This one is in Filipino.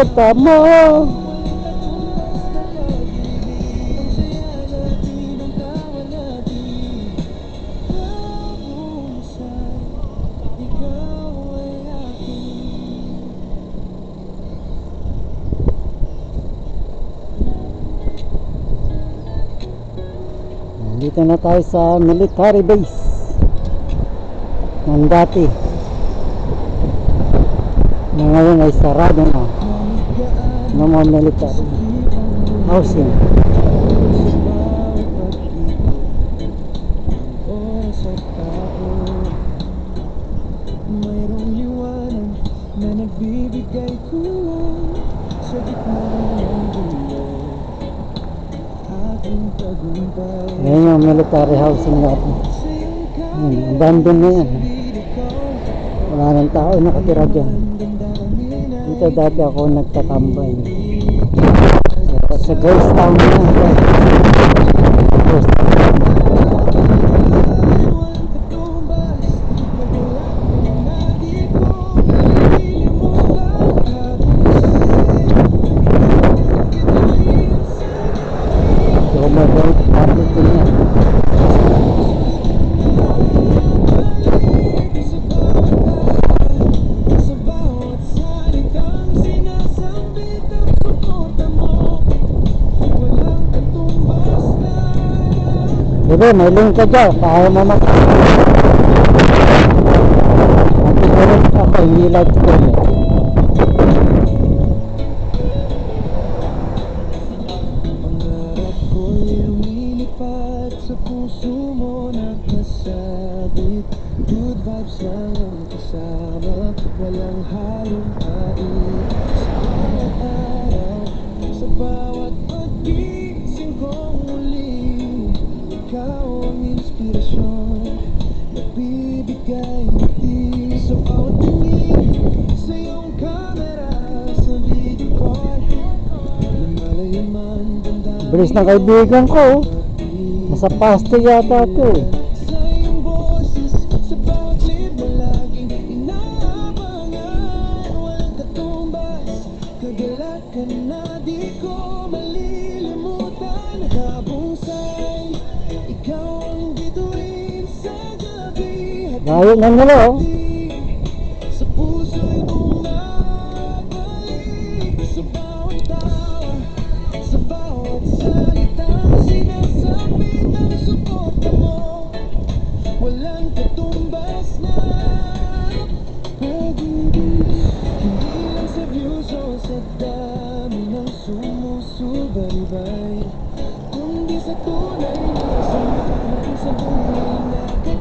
suporta mo. Dito na tayo sa military base ng dati na ngayon ay sarado na ng mga military housing. Mayroong liwanag na nagbibigay kulay sa gitna ng gulo. Ngayon yung military housing natin. Abandon na yan. Wala nang tao nakatira dyan. Dito dati ako nagtatambay. Sa ghost town na yan. Ghost town. Diba, may link ka dyan, kaya mo mag-antivirus ako, hindi lang ito. Pangarap ko'y lumilipad sa puso mo nakasabit. Good vibes lang ang kasama, walang halong ait. Sa bawat araw, sa bawat pagising kong muli, ikaw ang inspirasyon, nagbibigay ngiti sa bawat tingin, sa iyong camera, sa video call. Lumalayo man damdamin. Bilis ng kaibigan ko, nasa paste yata ito eh. Sa iyong boses, sa bawat live na laging inaabangan, walang katumbas, kagalat ka na di ko malilimutan. Nabungsay, ikaw ang bituin sa gabi. Layo na nila oh. Sa puso'y bumabalik, sa bawat tawa, sa bawat salitang sinasabit ang suporta mo. Walang katumbas na pag-ibig, hindi lang sa views o sa dami ng sumusubaybay, kundi sa tunay na samahan sa buhay na